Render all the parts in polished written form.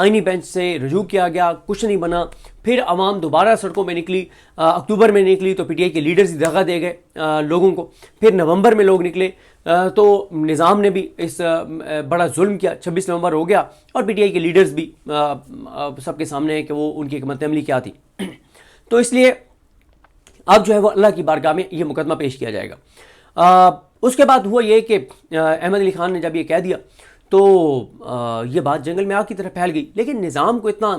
آئینی بینچ سے رجوع کیا گیا، کچھ نہیں بنا. پھر عوام دوبارہ سڑکوں میں نکلی. اکتوبر میں نکلی تو پی ٹی آئی کے لیڈرز دغا دے گئے لوگوں کو. پھر نومبر میں لوگ نکلے تو نظام نے بھی اس بڑا ظلم کیا. 26 نومبر ہو گیا اور پی ٹی آئی کے لیڈرز بھی سب کے سامنے ہیں کہ وہ ان کی حکمت عملی کیا تھی. تو اس لیے اب جو ہے وہ اللہ کی بارگاہ میں یہ مقدمہ پیش کیا جائے گا. اس کے بعد ہوا یہ کہ احمد علی خان نے جب یہ کہہ دیا تو یہ بات جنگل میں آگ کی طرح پھیل گئی. لیکن نظام کو اتنا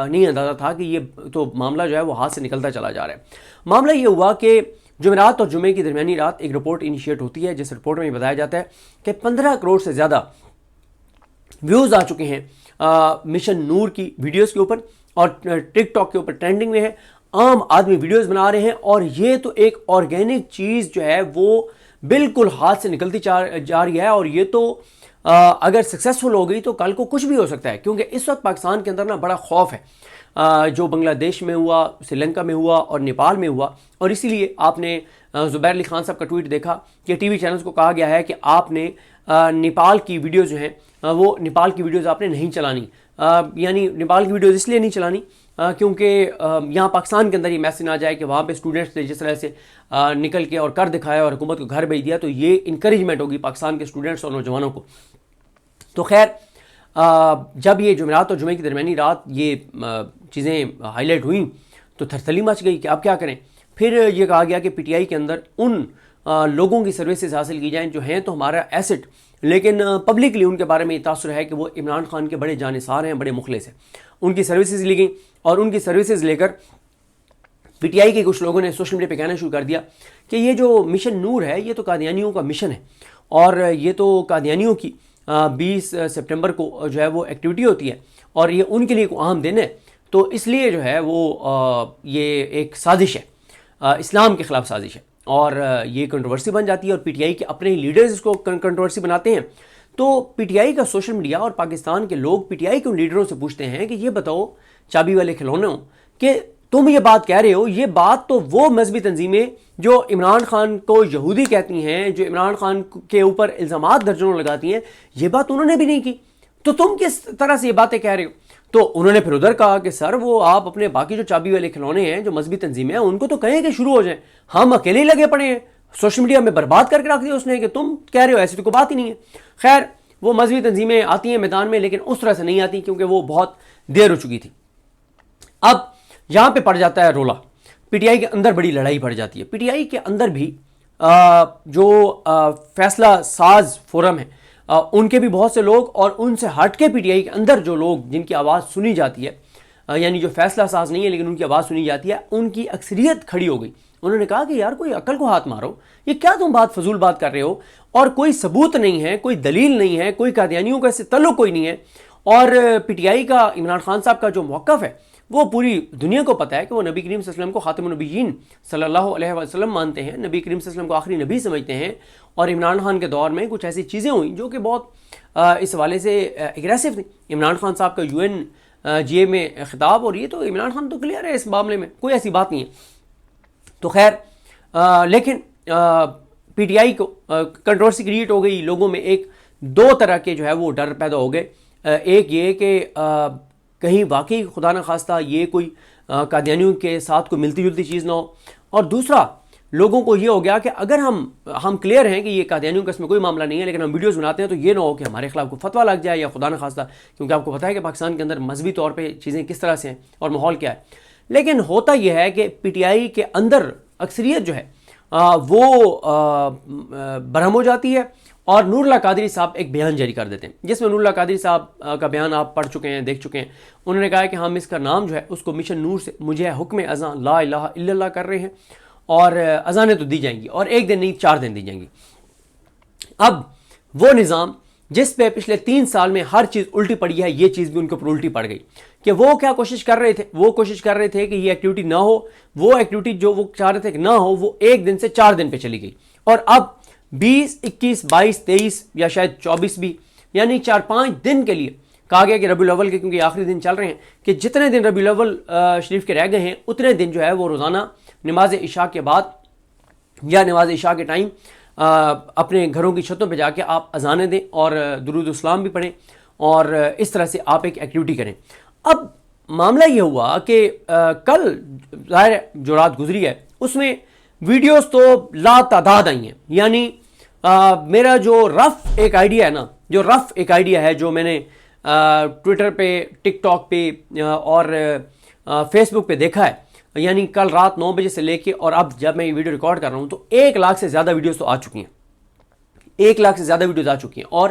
نہیں اندازہ تھا کہ یہ تو معاملہ جو ہے وہ ہاتھ سے نکلتا چلا جا رہا ہے. معاملہ یہ ہوا کہ جمعرات اور جمعے کی درمیانی رات ایک رپورٹ انیشیٹ ہوتی ہے، جس رپورٹ میں بتایا جاتا ہے کہ 15 کروڑ سے زیادہ ویوز آ چکے ہیں مشن نور کی ویڈیوز کے اوپر، اور ٹک ٹاک کے اوپر ٹرینڈنگ میں ہے. عام آدمی ویڈیوز بنا رہے ہیں اور یہ تو ایک آرگینک چیز جو ہے وہ بالکل ہاتھ سے نکلتی جا رہی ہے. اور یہ تو اگر سکسیسفل ہو گئی تو کل کو کچھ بھی ہو سکتا ہے، کیونکہ اس وقت پاکستان کے اندر نا بڑا خوف ہے جو بنگلہ دیش میں ہوا، سری لنکا میں ہوا اور نیپال میں ہوا. اور اسی لیے آپ نے زبیر علی خان صاحب کا ٹویٹ دیکھا کہ ٹی وی چینلز کو کہا گیا ہے کہ آپ نے نیپال کی ویڈیوز جو ہیں وہ نیپال کی ویڈیوز آپ نے نہیں چلانی. یعنی نیپال کی ویڈیوز اس لیے نہیں چلانی کیونکہ یہاں پاکستان کے اندر یہ میسج نہ جائے کہ وہاں پہ اسٹوڈنٹس نے جس طرح سے نکل کے اور کر دکھایا اور حکومت کو گھر بھیج دیا، تو یہ انکریجمنٹ ہوگی پاکستان کے اسٹوڈنٹس اور نوجوانوں کو. تو خیر جب یہ جمعرات اور جمعے کی درمیانی رات یہ چیزیں ہائی لائٹ ہوئیں تو تھرتھلی مچ گئی کہ اب کیا کریں. پھر یہ کہا گیا کہ پی ٹی آئی کے اندر ان لوگوں کی سروسز حاصل کی جائیں جو ہیں تو ہمارا ایسٹ، لیکن پبلکلی ان کے بارے میں یہ تاثر ہے کہ وہ عمران خان کے بڑے جانثار ہیں، بڑے مخلص ہیں. ان کی سروسز لی گئیں اور ان کی سروسز لے کر پی ٹی آئی کے کچھ لوگوں نے سوشل میڈیا پہ کہنا شروع کر دیا کہ یہ جو مشن نور ہے یہ تو قادیانیوں کا مشن ہے، اور یہ تو قادیانیوں کی 20 سپٹمبر کو جو ہے وہ ایکٹیویٹی ہوتی ہے اور یہ ان کے لیے کوئی اہم دن ہے، تو اس لیے جو ہے وہ یہ ایک سازش ہے، اسلام کے خلاف سازش ہے. اور یہ کنٹروورسی بن جاتی ہے اور پی ٹی آئی کے اپنے لیڈرز اس کو کنٹروورسی بناتے ہیں. تو پی ٹی آئی کا سوشل میڈیا اور پاکستان کے لوگ پی ٹی آئی کے ان لیڈروں سے پوچھتے ہیں کہ یہ بتاؤ چابی والے کھلونے ہوں کہ تم یہ بات کہہ رہے ہو، یہ بات تو وہ مذہبی تنظیمیں جو عمران خان کو یہودی کہتی ہیں، جو عمران خان کے اوپر الزامات درجنوں لگاتی ہیں، یہ بات انہوں نے بھی نہیں کی، تو تم کس طرح سے یہ باتیں کہہ رہے ہو. تو انہوں نے پھر ادھر کہا کہ سر وہ آپ اپنے باقی جو چابی والے کھلونے ہیں جو مذہبی تنظیمیں ہیں ان کو تو کہیں کہ شروع ہو جائیں، ہم اکیلے ہی لگے پڑے ہیں. سوشل میڈیا میں برباد کر کے رکھ دیا اس نے کہ تم کہہ رہے ہو، ایسی تو کوئی بات ہی نہیں ہے. خیر وہ مذہبی تنظیمیں آتی ہیں میدان میں لیکن اس طرح سے نہیں آتی کیونکہ وہ بہت دیر ہو چکی تھی. اب یہاں پہ پڑ جاتا ہے رولا، پی ٹی آئی کے اندر بڑی لڑائی پڑ جاتی ہے. پی ٹی آئی کے اندر بھی جو فیصلہ ساز فورم ہے ان کے بھی بہت سے لوگ، اور ان سے ہٹ کے پی ٹی آئی کے اندر جو لوگ جن کی آواز سنی جاتی ہے، یعنی جو فیصلہ ساز نہیں ہے لیکن ان کی آواز سنی جاتی ہے، ان کی اکثریت کھڑی ہو گئی. انہوں نے کہا کہ یار کوئی عقل کو ہاتھ مارو، یہ کیا تم بات فضول بات کر رہے ہو، اور کوئی ثبوت نہیں ہے، کوئی دلیل نہیں ہے، کوئی قادیانیوں کا اس سے تعلق کوئی نہیں ہے. اور پی ٹی آئی کا عمران خان صاحب کا جو موقف ہے وہ پوری دنیا کو پتہ ہے کہ وہ نبی کریم صلی اللہ علیہ وسلم کو خاتم النبیین صلی اللہ علیہ وسلم مانتے ہیں، نبی کریم صلی اللہ علیہ وسلم کو آخری نبی سمجھتے ہیں. اور عمران خان کے دور میں کچھ ایسی چیزیں ہوئیں جو کہ بہت اس حوالے سے اگریسو تھیں. عمران خان صاحب کا یو این جی اے میں خطاب، اور یہ تو عمران خان تو کلیئر ہے اس معاملے میں، کوئی ایسی بات نہیں ہے. تو خیر لیکن پی ٹی آئی کو کنٹروورسی کریٹ ہو گئی. لوگوں میں ایک دو طرح کے جو ہے وہ ڈر پیدا ہو گئے. ایک یہ کہ کہیں واقعی خدا نہ خواستہ یہ کوئی قادیانیوں کے ساتھ کوئی ملتی جلتی چیز نہ ہو، اور دوسرا لوگوں کو یہ ہو گیا کہ اگر ہم کلیئر ہیں کہ یہ قادیانیوں کا اس میں کوئی معاملہ نہیں ہے لیکن ہم ویڈیوز بناتے ہیں تو یہ نہ ہو کہ ہمارے خلاف کوئی فتویٰ لگ جائے یا خدا نہ خواستہ، کیونکہ آپ کو پتہ ہے کہ پاکستان کے اندر مذہبی طور پہ چیزیں کس طرح سے ہیں اور ماحول کیا ہے. لیکن ہوتا یہ ہے کہ پی ٹی آئی کے اندر اکثریت جو ہے وہ برہم ہو جاتی ہے اور نور اللہ قادری صاحب ایک بیان جاری کر دیتے ہیں جس میں نور اللہ قادری صاحب کا بیان آپ پڑھ چکے ہیں، دیکھ چکے ہیں. انہوں نے کہا ہے کہ ہم اس کا نام جو ہے اس کو مشن نور سے مجھے حکم اذاں لا الہ الا اللہ کر رہے ہیں، اور اذانیں تو دی جائیں گی اور ایک دن نہیں 4 دن دی جائیں گی. اب وہ نظام جس پہ پچھلے 3 سال میں ہر چیز الٹی پڑی ہے، یہ چیز بھی ان کے اوپر الٹی پڑ گئی. کہ وہ کیا کوشش کر رہے تھے؟ وہ کوشش کر رہے تھے کہ یہ ایکٹیویٹی نہ ہو، وہ ایکٹیویٹی جو وہ چاہ رہے تھے کہ نہ ہو وہ 1 دن سے 4 دن پہ چلی گئی. اور اب 20 21 22 23 یا شاید 24 بھی، یعنی 4-5 دن کے لیے کہا گیا کہ ربیع الاول کے، کیونکہ آخری دن چل رہے ہیں، کہ جتنے دن ربیع الاول شریف کے رہ گئے ہیں اتنے دن جو ہے وہ روزانہ نماز عشاء کے بعد یا نماز عشاء کے ٹائم اپنے گھروں کی چھتوں پہ جا کے آپ اذانیں دیں اور درود السلام بھی پڑھیں. اور اس طرح سے آپ ایک ایکٹیویٹی کریں. اب معاملہ یہ ہوا کہ کل ظاہر جو رات گزری ہے اس میں ویڈیوز تو لا تعداد آئی ہیں. یعنی میرا جو رف ایک آئیڈیا ہے جو میں نے ٹویٹر پہ، ٹک ٹاک پہ اور فیس بک پہ دیکھا ہے، یعنی کل رات 9 بجے سے لے کے اور اب جب میں یہ ویڈیو ریکارڈ کر رہا ہوں تو 1 لاکھ سے زیادہ ویڈیوز تو آ چکی ہیں. 1 لاکھ سے زیادہ ویڈیوز آ چکی ہیں اور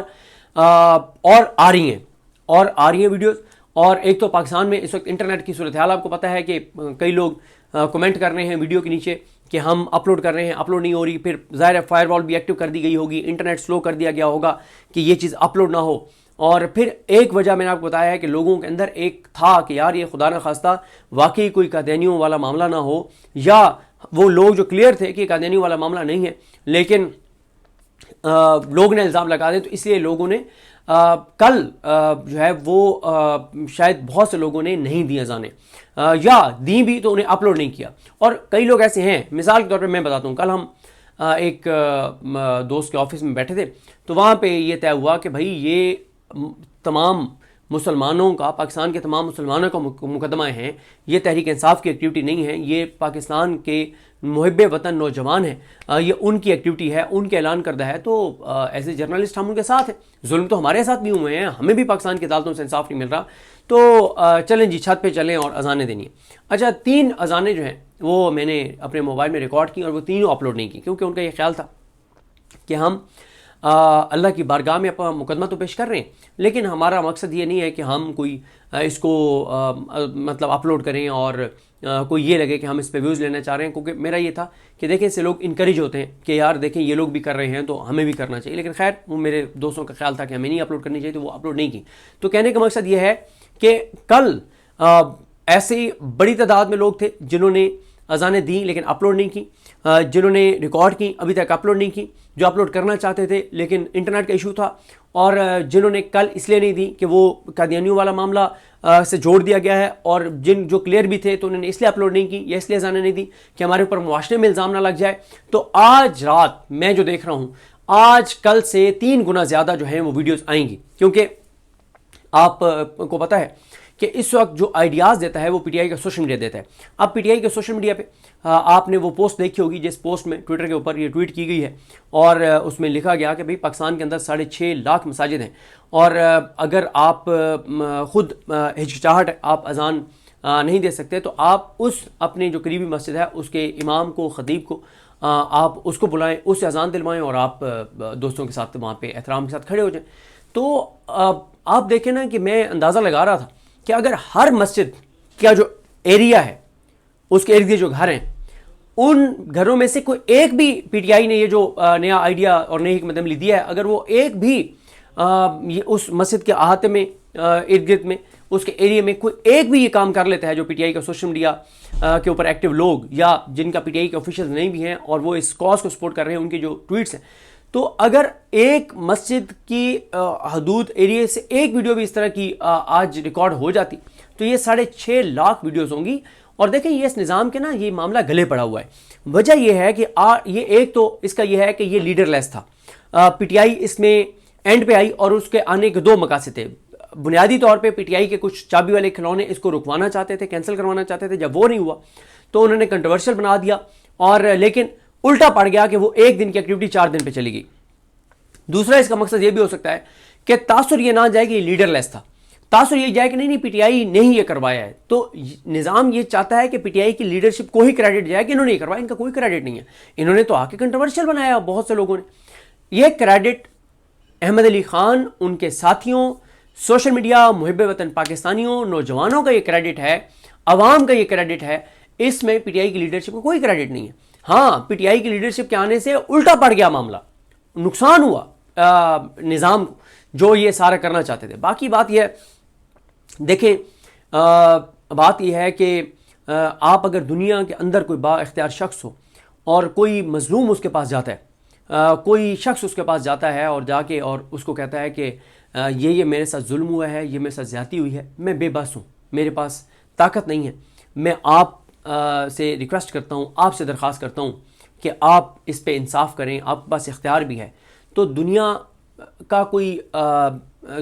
آ رہی ہیں ویڈیوز. اور ایک تو پاکستان میں اس وقت انٹرنیٹ کی صورتحال آپ کو پتہ ہے کہ کئی لوگ کمنٹ کر رہے ہیں ویڈیو کے نیچے کہ ہم اپلوڈ کر رہے ہیں، اپلوڈ نہیں ہو رہی. پھر ظاہر فائر وال بھی ایکٹیو کر دی گئی ہوگی، انٹرنیٹ سلو کر دیا گیا ہوگا کہ یہ چیز اپلوڈ نہ ہو. اور پھر ایک وجہ میں نے آپ کو بتایا ہے کہ لوگوں کے اندر ایک تھا کہ یار یہ خدا نہ خواستہ واقعی کوئی قادیانیوں والا معاملہ نہ ہو، یا وہ لوگ جو کلیئر تھے کہ قادیانیوں والا معاملہ نہیں ہے لیکن لوگ نے الزام لگا دیں، تو اس لیے لوگوں نے کل جو ہے وہ شاید بہت سے لوگوں نے نہیں دی اذانیں، یا دیں بھی تو انہیں اپلوڈ نہیں کیا. اور کئی لوگ ایسے ہیں، مثال کے طور پہ میں بتاتا ہوں، کل ہم ایک دوست کے آفس میں بیٹھے تھے تو وہاں پہ یہ طے ہوا کہ بھائی یہ تمام مسلمانوں کا، پاکستان کے تمام مسلمانوں کا مقدمہ ہیں، یہ تحریک انصاف کی ایکٹیویٹی نہیں ہے، یہ پاکستان کے محب وطن نوجوان ہیں، یہ ان کی ایکٹیویٹی ہے، ان کے اعلان کردہ ہے. تو ایز اے جرنلسٹ ہم ان کے ساتھ ہیں، ظلم تو ہمارے ساتھ بھی ہوئے ہیں، ہمیں بھی پاکستان کی عدالتوں سے انصاف نہیں مل رہا. تو چلیں جی چھت پہ چلیں اور اذانیں دینی ہیں. اچھا 3 اذانیں جو ہیں وہ میں نے اپنے موبائل میں ریکارڈ کی اور وہ تینوں اپلوڈ نہیں کی، کیونکہ ان کا یہ خیال تھا کہ ہم اللہ کی بارگاہ میں اپنا مقدمہ تو پیش کر رہے ہیں، لیکن ہمارا مقصد یہ نہیں ہے کہ ہم کوئی اس کو مطلب اپلوڈ کریں اور کوئی یہ لگے کہ ہم اس پہ ویوز لینا چاہ رہے ہیں. کیونکہ میرا یہ تھا کہ دیکھیں سے لوگ انکریج ہوتے ہیں کہ یار دیکھیں یہ لوگ بھی کر رہے ہیں تو ہمیں بھی کرنا چاہیے. لیکن خیر وہ میرے دوستوں کا خیال تھا کہ ہمیں نہیں اپلوڈ کرنی چاہیے، تو وہ اپلوڈ نہیں کی. تو کہنے کا مقصد یہ ہے کہ کل ایسی بڑی تعداد میں لوگ تھے جنہوں نے اذانیں دیں لیکن اپلوڈ نہیں کی، جنہوں نے ریکارڈ کی ابھی تک اپلوڈ نہیں کی، جو اپلوڈ کرنا چاہتے تھے لیکن انٹرنیٹ کا ایشو تھا، اور جنہوں نے کل اس لیے نہیں دی کہ وہ قادیانیوں والا معاملہ سے جوڑ دیا گیا ہے، اور جو کلیئر بھی تھے تو انہوں نے اس لیے اپلوڈ نہیں کی یا اس لیے اذانیں نہیں دی کہ ہمارے اوپر معاشرے میں الزام نہ لگ جائے. تو آج رات میں جو دیکھ رہا ہوں، آج کل سے 3 گنا زیادہ جو ہیں وہ ویڈیوز آئیں گی. کیونکہ آپ کو پتہ ہے کہ اس وقت جو آئیڈیاز دیتا ہے وہ پی ٹی آئی کا سوشل میڈیا دیتا ہے. اب پی ٹی آئی کے سوشل میڈیا پہ آپ نے وہ پوسٹ دیکھی ہوگی جس پوسٹ میں ٹویٹر کے اوپر یہ ٹویٹ کی گئی ہے، اور اس میں لکھا گیا کہ بھئی پاکستان کے اندر 6.5 لاکھ مساجد ہیں، اور اگر آپ خود ہچکچاہٹ آپ اذان نہیں دے سکتے تو آپ اس اپنے جو قریبی مسجد ہے اس کے امام کو، خطیب کو آپ اس کو بلائیں، اس سے اذان دلوائیں اور آپ دوستوں کے ساتھ وہاں پہ احترام کے ساتھ کھڑے ہو جائیں. تو آپ دیکھیں نا کہ میں اندازہ لگا رہا تھا کہ اگر ہر مسجد کا جو ایریا ہے اس کے ارد گرد جو گھر ہیں، ان گھروں میں سے کوئی ایک بھی پی ٹی آئی نے یہ جو نیا آئیڈیا اور نئی حکمت عملی دیا ہے، اگر وہ ایک بھی اس مسجد کے احاطے میں، ارد گرد میں، اس کے ایریا میں کوئی ایک بھی یہ کام کر لیتا ہے جو پی ٹی آئی کا سوشل میڈیا کے اوپر ایکٹیو لوگ یا جن کا پی ٹی آئی کے آفیشیلز نہیں بھی ہیں اور وہ اس کاز کو سپورٹ کر رہے ہیں، ان کے جو ٹویٹس ہیں، تو اگر ایک مسجد کی حدود ایریا سے ایک ویڈیو بھی اس طرح کی آج ریکارڈ ہو جاتی تو یہ 6.5 لاکھ ویڈیوز ہوں گی. اور دیکھیں یہ اس نظام کے نا یہ معاملہ گلے پڑا ہوا ہے. وجہ یہ ہے کہ یہ ایک تو اس کا یہ ہے کہ یہ لیڈر لیس تھا. پی ٹی آئی اس میں اینڈ پہ آئی اور اس کے آنے کے 2 مقاصد تھے. بنیادی طور پہ پی ٹی آئی کے کچھ چابی والے کھلونے اس کو رکوانا چاہتے تھے، کینسل کروانا چاہتے تھے. جب وہ نہیں ہوا تو انہوں نے کنٹروورشل بنا دیا، اور لیکن الٹا پڑ گیا کہ وہ ایک دن کی ایکٹیویٹی 4 دن پہ چلی گئی. دوسرا اس کا مقصد یہ بھی ہو سکتا ہے کہ تاثر یہ نہ جائے کہ یہ لیڈر لیس تھا، تاثر یہ جائے کہ نہیں پی ٹی آئی نے ہی یہ کروایا ہے. تو نظام یہ چاہتا ہے کہ پی ٹی آئی کی لیڈرشپ کو ہی کریڈٹ جائے کہ انہوں نے یہ کروایا، ان کا کوئی کریڈٹ نہیں ہے، انہوں نے تو آ کے کنٹروورشل بنایا بہت سے لوگوں نے. یہ کریڈٹ احمد علی خان، ان کے ساتھیوں، سوشل میڈیا، محب وطن پاکستانیوں، نوجوانوں کا یہ کریڈٹ ہے، عوام کا یہ کریڈٹ ہے. اس میں پی ٹی آئی کی لیڈرشپ کو کوئی کریڈٹ نہیں ہے. ہاں پی ٹی آئی کی لیڈرشپ کے آنے سے الٹا پڑ گیا معاملہ، نقصان ہوا نظام کو جو یہ سارا کرنا چاہتے تھے. باقی بات یہ ہے، دیکھیں بات یہ ہے کہ آپ اگر دنیا کے اندر کوئی با اختیار شخص ہو اور کوئی مظلوم اس کے پاس جاتا ہے، کوئی شخص اس کے پاس جاتا ہے اور جا کے اور اس کو کہتا ہے کہ یہ میرے ساتھ ظلم ہوا ہے، یہ میرے ساتھ زیادتی ہوئی ہے، میں بے بس ہوں، میرے پاس طاقت نہیں ہے، میں آپ سے ریکویسٹ کرتا ہوں، آپ سے درخواست کرتا ہوں کہ آپ اس پہ انصاف کریں، آپ کے پاس اختیار بھی ہے. تو دنیا کا کوئی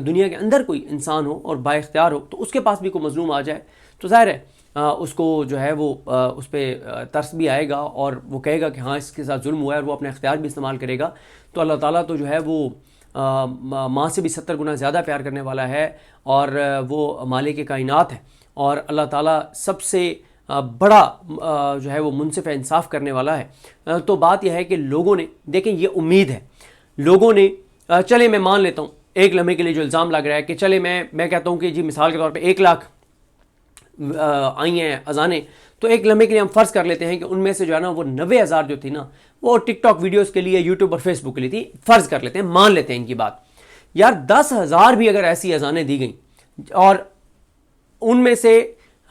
دنیا کے اندر کوئی انسان ہو اور با اختیار ہو تو اس کے پاس بھی کوئی مظلوم آ جائے تو ظاہر ہے اس کو جو ہے وہ اس پہ ترس بھی آئے گا اور وہ کہے گا کہ ہاں اس کے ساتھ ظلم ہوا ہے، اور وہ اپنا اختیار بھی استعمال کرے گا. تو اللہ تعالیٰ تو جو ہے وہ ماں سے بھی 70 گنا زیادہ پیار کرنے والا ہے، اور وہ مالک کائنات ہے، اور اللہ تعالیٰ سب سے بڑا جو ہے وہ منصف انصاف کرنے والا ہے. تو بات یہ ہے کہ لوگوں نے دیکھیں، یہ امید ہے لوگوں نے چلے میں مان لیتا ہوں ایک لمحے کے لیے جو الزام لگ رہا ہے کہ چلے میں کہتا ہوں کہ جی مثال کے طور پہ 1 لاکھ آئی ہیں اذانیں، تو ایک لمحے کے لیے ہم فرض کر لیتے ہیں کہ ان میں سے جو ہے نا وہ 90,000 جو تھی نا وہ ٹک ٹاک ویڈیوز کے لیے، یوٹیوب اور فیس بک کے لیے تھی. فرض کر لیتے ہیں، مان لیتے ہیں ان کی بات. یار 10,000 بھی اگر ایسی اذانیں دی گئیں اور ان میں سے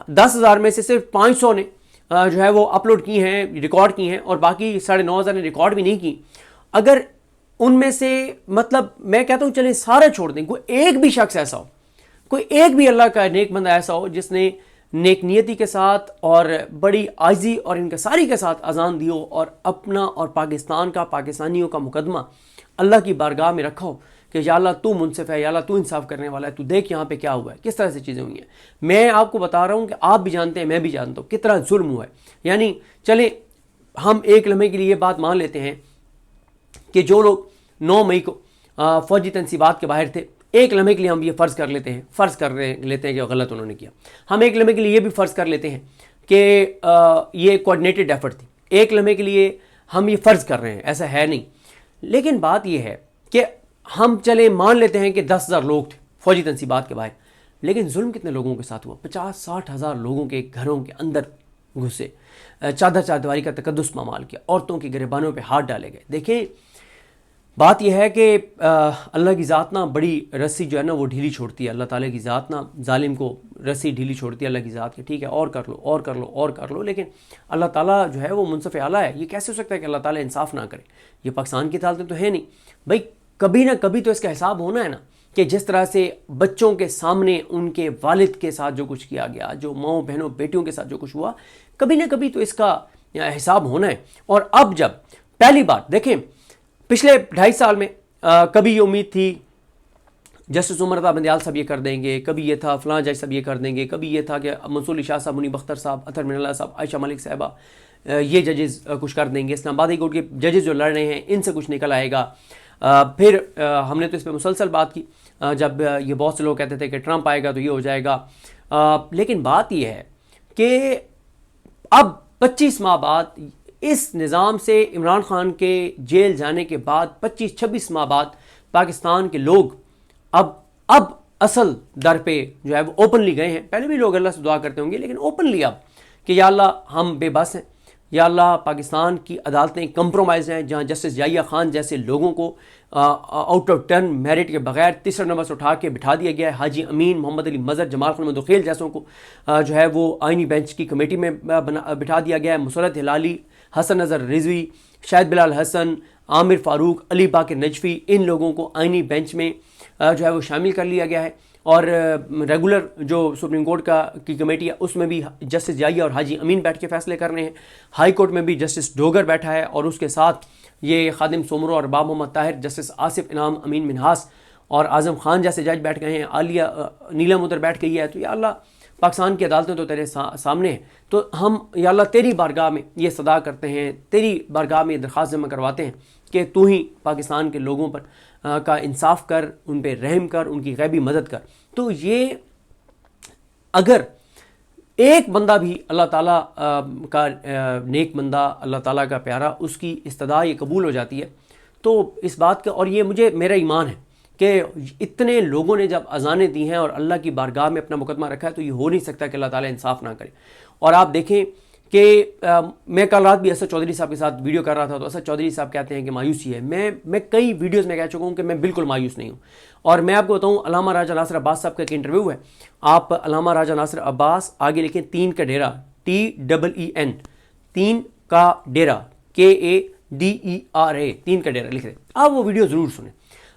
10,000 میں سے صرف 500 نے جو ہے وہ اپلوڈ کی ہیں، ریکارڈ کی ہیں، اور باقی 9,500 نے ریکارڈ بھی نہیں کی، اگر ان میں سے مطلب میں کہتا ہوں چلیں سارے چھوڑ دیں، کوئی ایک بھی شخص ایسا ہو، کوئی ایک بھی اللہ کا نیک بندہ ایسا ہو جس نے نیک نیتی کے ساتھ اور بڑی عاجزی اور انکساری کے ساتھ اذان دی ہو اور اپنا اور پاکستان کا، پاکستانیوں کا مقدمہ اللہ کی بارگاہ میں رکھا ہو کہ یا اللہ تو منصف ہے، یا اللہ تو انصاف کرنے والا ہے، تو دیکھ یہاں پہ کیا ہوا ہے، کس طرح سے چیزیں ہوئی ہیں. میں آپ کو بتا رہا ہوں کہ آپ بھی جانتے ہیں، میں بھی جانتا ہوں کتنا ظلم ہوا ہے. یعنی چلیں ہم ایک لمحے کے لیے یہ بات مان لیتے ہیں کہ جو لوگ 9 مئی کو فوجی تنصیبات کے باہر تھے، ایک لمحے کے لیے ہم یہ فرض کر لیتے ہیں کہ غلط انہوں نے کیا. ہم ایک لمحے کے لیے یہ بھی فرض کر لیتے ہیں کہ یہ کوآرڈینیٹڈ ایفرٹ تھی. ایک لمحے کے لیے ہم یہ فرض کر رہے ہیں، ایسا ہے نہیں. لیکن بات یہ ہے کہ ہم چلے مان لیتے ہیں کہ 10,000 لوگ تھے فوجی تنصیبات کے باہر، لیکن ظلم کتنے لوگوں کے ساتھ ہوا؟ 50-60 ہزار لوگوں کے گھروں کے اندر گھسے، چادر چاردیواری کا تقدس پامال کیا، عورتوں کی گریبانوں پہ ہاتھ ڈالے گئے. دیکھیں بات یہ ہے کہ اللہ کی ذات نا بڑی رسی جو ہے نا وہ ڈھیلی چھوڑتی ہے. اللہ تعالیٰ کی ذات نا ظالم کو رسی ڈھیلی چھوڑتی ہے اللہ کی ذات کے. ٹھیک ہے، اور کر لو اور کر لو اور کر لو، لیکن اللہ تعالیٰ جو ہے وہ منصف اعلیٰ ہے. یہ کیسے ہو سکتا ہے کہ اللہ تعالیٰ انصاف نہ کرے؟ یہ پاکستان کی حالتیں تو ہے نہیں بھائی. کبھی نہ کبھی تو اس کا حساب ہونا ہے نا، کہ جس طرح سے بچوں کے سامنے ان کے والد کے ساتھ جو کچھ کیا گیا، جو ماؤں بہنوں بیٹیوں کے ساتھ جو کچھ ہوا، کبھی نہ کبھی تو اس کا حساب ہونا ہے. اور اب جب پہلی بار دیکھیں پچھلے 2.5 سال میں کبھی یہ امید تھی جسٹس عمر رضا بندیال صاحب یہ کر دیں گے، کبھی یہ تھا فلاں جج صاحب یہ کر دیں گے، کبھی یہ تھا کہ منصور علی شاہ صاحب، منیب اختر صاحب، اطہر من اللہ صاحب، عائشہ ملک صاحبہ یہ ججز کچھ کر دیں گے، اسلام آبادی کورٹ کے ججز جو لڑ رہے ہیں ان سے کچھ نکل آئے گا. پھر ہم نے تو اس پہ مسلسل بات کی جب یہ بہت سے لوگ کہتے تھے کہ ٹرمپ آئے گا تو یہ ہو جائے گا. لیکن بات یہ ہے کہ اب 25 ماہ بعد اس نظام سے، عمران خان کے جیل جانے کے بعد 25-26 ماہ بعد پاکستان کے لوگ اب اصل در پہ جو ہے وہ اوپنلی گئے ہیں. پہلے بھی لوگ اللہ سے دعا کرتے ہوں گے، لیکن اوپنلی اب کہ یا اللہ ہم بے بس ہیں، یا اللہ پاکستان کی عدالتیں کمپرومائز ہیں، جہاں جسٹس یحییٰ خان جیسے لوگوں کو آؤٹ آف ٹرن میرٹ کے بغیر تیسرے نمبر سے اٹھا کے بٹھا دیا گیا ہے. حاجی امین، محمد علی مظہر، جمال خان مدوخیل جیسوں کو جو ہے وہ آئینی بینچ کی کمیٹی میں بٹھا دیا گیا ہے. مسرت ہلالی، حسن نظر رضوی، شاہد بلال حسن، عامر فاروق، علی باقر نجفی، ان لوگوں کو آئینی بینچ میں جو ہے وہ شامل کر لیا گیا ہے. اور ریگولر جو سپریم کورٹ کی کمیٹی ہے اس میں بھی جسٹس یحییٰ اور حاجی امین بیٹھ کے فیصلے کر رہے ہیں. ہائی کورٹ میں بھی جسٹس ڈوگر بیٹھا ہے، اور اس کے ساتھ یہ خادم سومرو اور باب محمد طاہر، جسٹس آصف انعام، امین منہاس اور اعظم خان جیسے جج بیٹھ گئے ہیں. عالیہ نیلم ادھر بیٹھ گئی ہے. تو یا اللہ پاکستان کی عدالتیں تو تیرے سامنے ہیں، تو ہم یا اللہ تیری بارگاہ میں یہ صدا کرتے ہیں، تیری بارگاہ میں یہ درخواست جمع کرواتے ہیں کہ تو ہی پاکستان کے لوگوں پر کا انصاف کر، ان پہ رحم کر، ان کی غیبی مدد کر. تو یہ اگر ایک بندہ بھی اللہ تعالیٰ کا نیک بندہ، اللہ تعالیٰ کا پیارا، اس کی استدعا یہ قبول ہو جاتی ہے، تو اس بات کا، اور یہ میرا ایمان ہے کہ اتنے لوگوں نے جب اذانیں دی ہیں اور اللہ کی بارگاہ میں اپنا مقدمہ رکھا ہے، تو یہ ہو نہیں سکتا کہ اللہ تعالیٰ انصاف نہ کرے. اور آپ دیکھیں کہ میں کل رات بھی اسد چودھری صاحب کے ساتھ ویڈیو کر رہا تھا، تو اسد چودھری صاحب کہتے ہیں کہ مایوسی ہے. میں کئی ویڈیوز میں کہہ چکا ہوں کہ میں بالکل مایوس نہیں ہوں. اور میں آپ کو بتاؤں، علامہ راجہ ناصر عباس صاحب کا ایک انٹرویو ہے، آپ علامہ راجہ ناصر عباس آگے لکھیں 3 کا ڈیرا TEEN 3 کا ڈیرا KADERA 3 کا ڈیرا لکھ رہے. آپ وہ ویڈیو ضرور سنیں.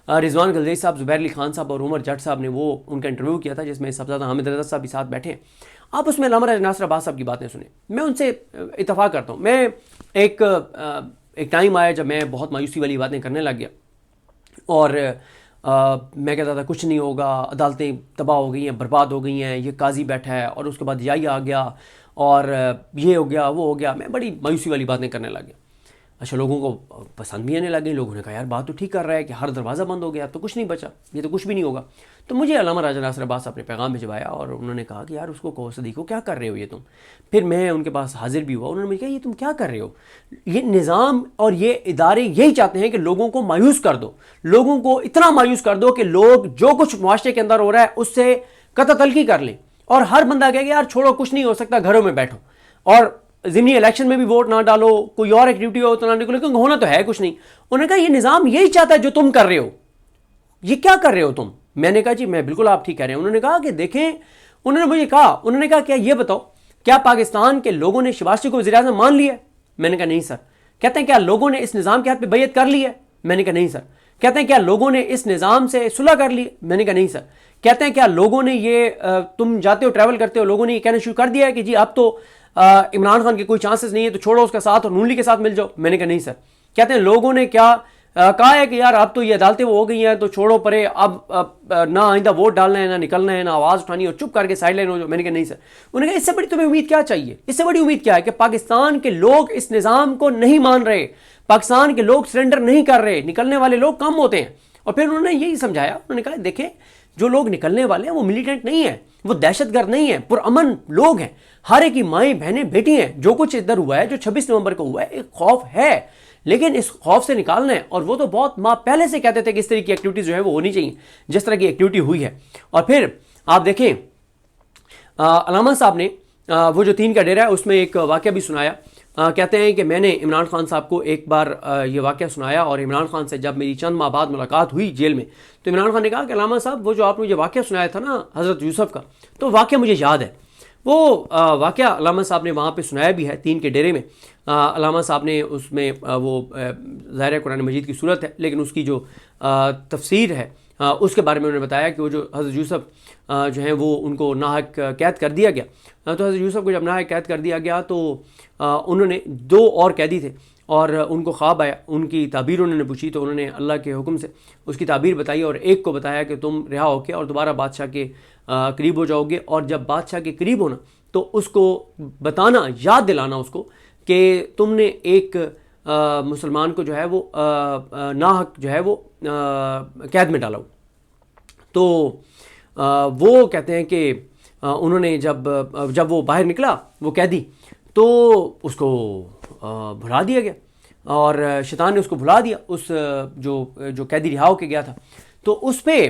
رضوان غلزی صاحب، زبیر علی خان صاحب اور عمر جٹ صاحب نے وہ ان کا انٹرویو کیا تھا، جس میں صاحبزادہ حامد رضا صاحب بھی ساتھ بیٹھے ہیں. آپ اس میں علامہ راجہ ناصر عباس صاحب کی باتیں سنیں. میں ان سے اتفاق کرتا ہوں. میں ایک ٹائم آیا جب میں بہت مایوسی والی باتیں کرنے لگ گیا، اور میں کہتا تھا کچھ نہیں ہوگا، عدالتیں تباہ ہو گئی ہیں، برباد ہو گئی ہیں، یہ قاضی بیٹھا ہے اور اس کے بعد یہی آ گیا اور یہ ہو گیا وہ ہو گیا، میں بڑی مایوسی والی باتیں کرنے لگ گیا۔ اچھا لوگوں کو پسند بھی آنے لگے، لوگوں نے کہا یار بات تو ٹھیک کر رہا ہے کہ ہر دروازہ بند ہو گیا، اب تو کچھ نہیں بچا، یہ تو کچھ بھی نہیں ہوگا۔ تو مجھے علامہ راجہ ناصر عباس صاحب نے پیغام بھجوایا اور انہوں نے کہا کہ یار اس کو کہو صدیقو کیا کر رہے ہو یہ تم۔ پھر میں ان کے پاس حاضر بھی ہوا، انہوں نے مجھے کہا یہ تم کیا کر رہے ہو، یہ نظام اور یہ ادارے یہی چاہتے ہیں کہ لوگوں کو مایوس کر دو، لوگوں کو اتنا مایوس کر دو کہ لوگ جو کچھ معاشرے کے اندر ہو رہا ہے اس سے قطع تلقی کر لیں، اور ہر بندہ کہے کہ یار چھوڑو کچھ نہیں ہو سکتا، گھروں میں بیٹھو، اور ضمنی الیکشن میں بھی ووٹ نہ ڈالو، کوئی اور ایکٹیویٹی ہو تو نہ نکلو، کیونکہ ہونا تو ہے کچھ نہیں۔ انہوں نے کہا یہ نظام یہی چاہتا ہے جو تم کر رہے ہو، یہ کیا کر رہے ہو تم؟ میں نے کہا جی میں بالکل آپ ٹھیک کہہ رہے ہیں۔ انہوں نے کہا کہ دیکھیں، انہوں نے مجھے کہا، انہوں نے کہا کیا یہ بتاؤ کیا پاکستان کے لوگوں نے شہباز شریف کو وزیر اعظم مان لیا ہے؟ میں نے کہا نہیں سر۔ کہتے ہیں کیا لوگوں نے اس نظام کے ہاتھ پہ بیعت کر لی ہے؟ میں نے کہا نہیں سر۔ کہتے ہیں کیا لوگوں نے اس نظام سے صلح کر لی؟ میں نے کہا نہیں سر۔ کہتے ہیں کیا لوگوں نے یہ تم جاتے ہو ٹریول کرتے ہو، لوگوں نے یہ کہنا شروع کر دیا ہے کہ جی اب تو عمران خان کے کوئی چانسز نہیں ہے تو چھوڑو اس کا ساتھ اور نون لیگ کے ساتھ مل جاؤ؟ میں نے کہا نہیں سر۔ کہتے ہیں لوگوں نے کیا کہا ہے کہ یار اب تو یہ عدالتیں وہ ہو گئی ہیں تو چھوڑو پرے، اب نہ آئندہ ووٹ ڈالنا ہے، نہ نکلنا ہے، نہ آواز اٹھانی اور چپ کر کے سائڈ لائن ہو جاؤ؟ میں نے کہا نہیں سر۔ انہوں نے کہا اس سے بڑی تمہیں امید کیا چاہیے؟ اس سے بڑی امید کیا ہے کہ پاکستان کے لوگ اس نظام کو نہیں مان رہے، پاکستان کے لوگ سرنڈر نہیں کر رہے، نکلنے والے لوگ کم ہوتے ہیں۔ اور پھر انہوں نے یہی سمجھایا، انہوں نے کہا دیکھیں جو لوگ نکلنے والے ہیں وہ ملیٹنٹ نہیں ہیں، وہ دہشت گرد نہیں ہیں، پرامن لوگ ہیں، ہر ایک کی مائیں بہنیں بیٹی ہیں۔ جو کچھ ادھر ہوا ہے، جو 26 نومبر کو ہوا ہے، ایک خوف ہے، لیکن اس خوف سے نکالنا ہے، اور وہ تو بہت ماہ پہلے سے کہتے تھے کہ اس طرح کی ایکٹیویٹیز جو ہے وہ ہونی چاہیے جس طرح کی ایکٹیویٹی ہوئی ہے۔ اور پھر آپ دیکھیں علامہ صاحب نے وہ جو 3 کا ڈیرہ ہے اس میں ایک واقعہ بھی سنایا۔ کہتے ہیں کہ میں نے عمران خان صاحب کو ایک بار یہ واقعہ سنایا، اور عمران خان سے جب میری چند ماہ بعد ملاقات ہوئی جیل میں، تو عمران خان نے کہا کہ علامہ صاحب وہ جو آپ نے مجھے واقعہ سنایا تھا نا حضرت یوسف کا، تو واقعہ مجھے یاد ہے۔ وہ واقعہ علامہ صاحب نے وہاں پہ سنایا بھی ہے 3 کے ڈیرے میں۔ علامہ صاحب نے اس میں وہ ظاہر قرآن مجید کی صورت ہے، لیکن اس کی جو تفسیر ہے اس کے بارے میں انہوں نے بتایا کہ وہ جو حضرت یوسف جو ہیں وہ ان کو ناحق قید کر دیا گیا۔ تو حضرت یوسف کو جب ناحق قید کر دیا گیا تو انہوں نے 2 اور قیدی تھے، اور ان کو خواب آیا، ان کی تعبیر انہوں نے پوچھی تو انہوں نے اللہ کے حکم سے اس کی تعبیر بتائی، اور ایک کو بتایا کہ تم رہا ہو کے اور دوبارہ بادشاہ کے قریب ہو جاؤ گے، اور جب بادشاہ کے قریب ہونا تو اس کو بتانا، یاد دلانا اس کو کہ تم نے ایک مسلمان کو جو ہے وہ ناحق جو ہے وہ قید میں ڈالا ہو۔ تو وہ کہتے ہیں کہ انہوں نے جب وہ باہر نکلا وہ قیدی، تو اس کو بھلا دیا گیا، اور شیطان نے اس کو بھلا دیا، اس جو قیدی رہا ہو کے گیا تھا۔ تو اس پہ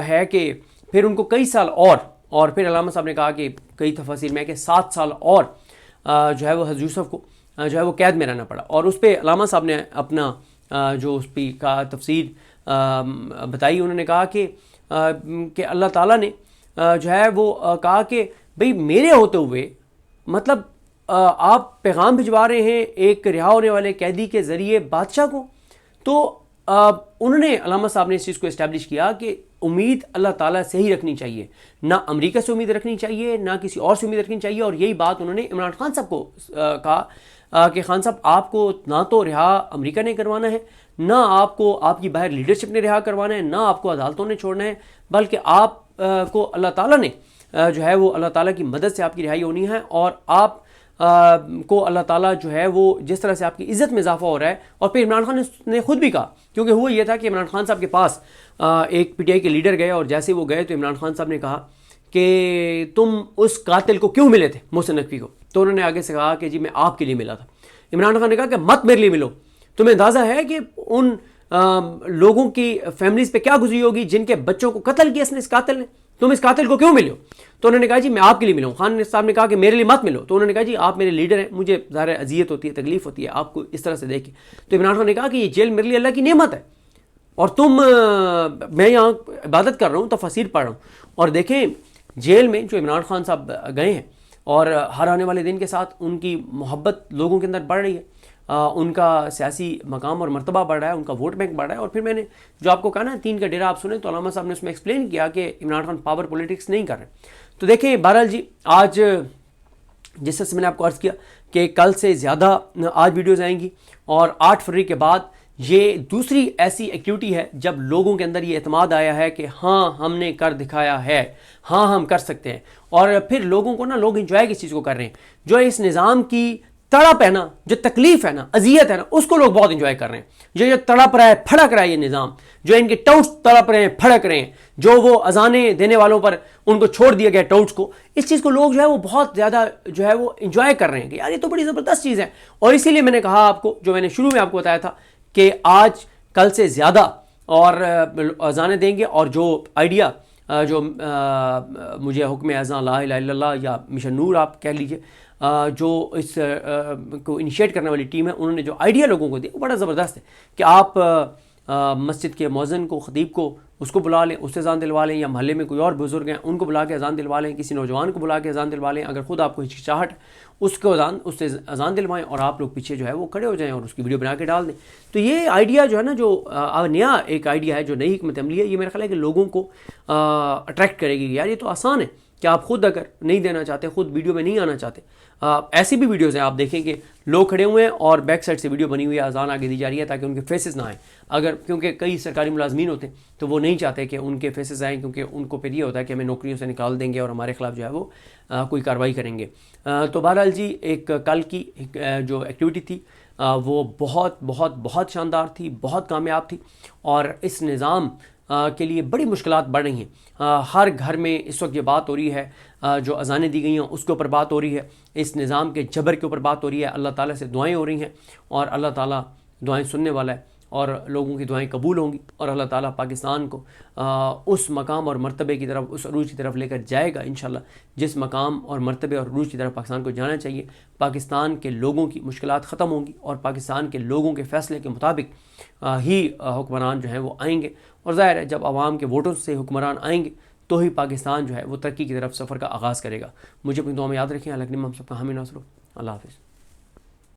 ہے کہ پھر ان کو کئی سال اور پھر علامہ صاحب نے کہا کہ کئی تفاسیر میں کہ 7 سال اور جو ہے وہ حضرت یوسف کو جو ہے وہ قید میں رہنا پڑا۔ اور اس پہ علامہ صاحب نے اپنا جو اس پہ کا تفسیر بتائی، انہوں نے کہا کہ اللہ تعالیٰ نے جو ہے وہ کہا کہ بھئی میرے ہوتے ہوئے، مطلب آپ پیغام بھجوا رہے ہیں ایک رہا ہونے والے قیدی کے ذریعے بادشاہ کو۔ تو انہوں نے علامہ صاحب نے اس چیز کو اسٹیبلش کیا کہ امید اللہ تعالیٰ سے ہی رکھنی چاہیے، نہ امریکہ سے امید رکھنی چاہیے، نہ کسی اور سے امید رکھنی چاہیے۔ اور یہی بات انہوں نے عمران خان صاحب کو کہا کہ خان صاحب آپ کو نہ تو رہا امریکہ نے کروانا ہے، نہ آپ کو آپ کی باہر لیڈرشپ نے رہا کروانا ہے، نہ آپ کو عدالتوں نے چھوڑنا ہے، بلکہ آپ کو اللہ تعالیٰ نے جو ہے وہ اللہ تعالیٰ کی مدد سے آپ کی رہائی ہونی ہے، اور آپ کو اللہ تعالیٰ جو ہے وہ جس طرح سے آپ کی عزت میں اضافہ ہو رہا ہے۔ اور پھر عمران خان نے خود بھی کہا، کیونکہ ہوا یہ تھا کہ عمران خان صاحب کے پاس ایک پی ٹی آئی کے لیڈر گئے، اور جیسے وہ گئے تو عمران خان صاحب نے کہا کہ تم اس قاتل کو کیوں ملے تھے محسن نقوی کو؟ تو انہوں نے آگے سے کہا کہ جی میں آپ کے لیے ملا تھا۔ عمران خان نے کہا کہ مت میرے لیے ملو، تمہیں اندازہ ہے کہ ان لوگوں کی فیملیز پہ کیا گزری ہوگی جن کے بچوں کو قتل کیا اس قاتل نے، تم اس قاتل کو کیوں ملے ہو؟ تو انہوں نے کہا جی میں آپ کے لیے ملا ہوں۔ خان صاحب نے کہا کہ میرے لیے مت ملو، تو انہوں نے کہا جی آپ میرے لیڈر ہیں، مجھے ظاہر اذیت ہوتی ہے، تکلیف ہوتی ہے آپ کو اس طرح سے دیکھ کے۔ تو عمران خان نے کہا کہ یہ جیل میرے لیے اللہ کی نعمت ہے، اور میں یہاں عبادت کر رہا ہوں، تفاسیر پڑھ رہا ہوں۔ اور دیکھیں جیل میں جو عمران خان صاحب گئے ہیں، اور ہر آنے والے دن کے ساتھ ان کی محبت لوگوں کے اندر بڑھ رہی ہے، ان کا سیاسی مقام اور مرتبہ بڑھ رہا ہے، ان کا ووٹ بینک بڑھ رہا ہے۔ اور پھر میں نے جو آپ کو کہا نا 3 کا ڈیرہ آپ سنیں، تو علامہ صاحب نے اس میں ایکسپلین کیا کہ عمران خان پاور پولیٹکس نہیں کر رہے۔ تو دیکھیں بہرحال جی، آج جس سے میں نے آپ کو عرض کیا کہ کل سے زیادہ آج ویڈیوز آئیں گی، اور 8 فروری کے بعد یہ دوسری ایسی ایکٹیویٹی ہے جب لوگوں کے اندر یہ اعتماد آیا ہے کہ ہاں ہم نے کر دکھایا ہے، ہاں ہم کر سکتے ہیں، اور پھر لوگوں کو نا، لوگ انجوائے کس چیز کو کر رہے ہیں، جو اس نظام کی تڑپ ہے نا، جو تکلیف ہے نا، اذیت ہے نا، اس کو لوگ بہت انجوائے کر رہے ہیں۔ جو تڑپ رہا ہے، پھڑک رہا ہے یہ نظام، جو ان کے ٹاؤٹس تڑپ رہے ہیں، پھڑک رہے ہیں، جو وہ اذانیں دینے والوں پر ان کو چھوڑ دیا گیا ٹاؤٹس کو، اس چیز کو لوگ جو ہے وہ بہت زیادہ جو ہے وہ انجوائے کر رہے ہیں کہ یار یہ تو بڑی زبردست چیز ہے۔ اور اسی لیے میں نے کہا آپ کو، جو میں نے شروع میں آپ کو بتایا تھا کہ آج کل سے زیادہ اور اذانیں دیں گے، اور جو آئیڈیا جو مجھے حکم اذان لا الہ الا اللہ یا مشن نور آپ کہہ لیجئے، جو اس کو انیشیٹ کرنے والی ٹیم ہے، انہوں نے جو آئیڈیا لوگوں کو دیا وہ بڑا زبردست ہے کہ آپ مسجد کے مؤذن کو، خطیب کو، اس کو بلا لیں، اس سے اذان دلوا لیں، یا محلے میں کوئی اور بزرگ ہیں ان کو بلا کے اذان دلوا لیں، کسی نوجوان کو بلا کے اذان دلوا لیں، اگر خود آپ کو ہچکچاہٹ اس سے اذان دلوائیں، اور آپ لوگ پیچھے جو ہے وہ کھڑے ہو جائیں اور اس کی ویڈیو بنا کے ڈال دیں۔ تو یہ آئیڈیا جو ہے نا، جو نیا ایک آئیڈیا ہے، جو نئی حکمت عملی ہے، یہ میرا خیال ہے کہ لوگوں کو اٹریکٹ کرے گی۔ یار یہ تو آسان ہے کہ آپ خود اگر نہیں دینا چاہتے، خود ویڈیو میں نہیں آنا چاہتے، ایسی بھی ویڈیوز ہیں آپ دیکھیں کہ لوگ کھڑے ہوئے ہیں اور بیک سائڈ سے ویڈیو بنی ہوئی ہے، اذان آگے دی جا رہی ہے تاکہ ان کے فیسز نہ آئیں، اگر کیونکہ کئی سرکاری ملازمین ہوتے ہیں تو وہ نہیں چاہتے کہ ان کے فیسز آئیں، کیونکہ ان کو پھر یہ ہوتا ہے کہ ہمیں نوکریوں سے نکال دیں گے اور ہمارے خلاف جو ہے وہ کوئی کارروائی کریں گے۔ تو بہرحال جی، ایک کل کی جو ایکٹیویٹی تھی وہ بہت بہت بہت شاندار تھی، بہت کامیاب تھی، اور اس نظام کے لیے بڑی مشکلات بڑھ رہی ہیں۔ ہر گھر میں اس وقت یہ بات ہو رہی ہے، جو اذانیں دی گئی ہیں اس کے اوپر بات ہو رہی ہے، اس نظام کے جبر کے اوپر بات ہو رہی ہے، اللہ تعالیٰ سے دعائیں ہو رہی ہیں، اور اللہ تعالیٰ دعائیں سننے والا ہے، اور لوگوں کی دعائیں قبول ہوں گی، اور اللہ تعالیٰ پاکستان کو اس مقام اور مرتبے کی طرف، اس عروج کی طرف لے کر جائے گا انشاءاللہ، جس مقام اور مرتبے اور عروج کی طرف پاکستان کو جانا چاہیے۔ پاکستان کے لوگوں کی مشکلات ختم ہوں گی، اور پاکستان کے لوگوں کے فیصلے کے مطابق ہی حکمران جو ہیں وہ آئیں گے، اور ظاہر ہے جب عوام کے ووٹوں سے حکمران آئیں گے تو ہی پاکستان جو ہے وہ ترقی کی طرف سفر کا آغاز کرے گا۔ مجھے اپنی دعا میں یاد رکھیں۔ اللہ کریم ہم سب کا حامی ناصر ہو۔ اللہ حافظ۔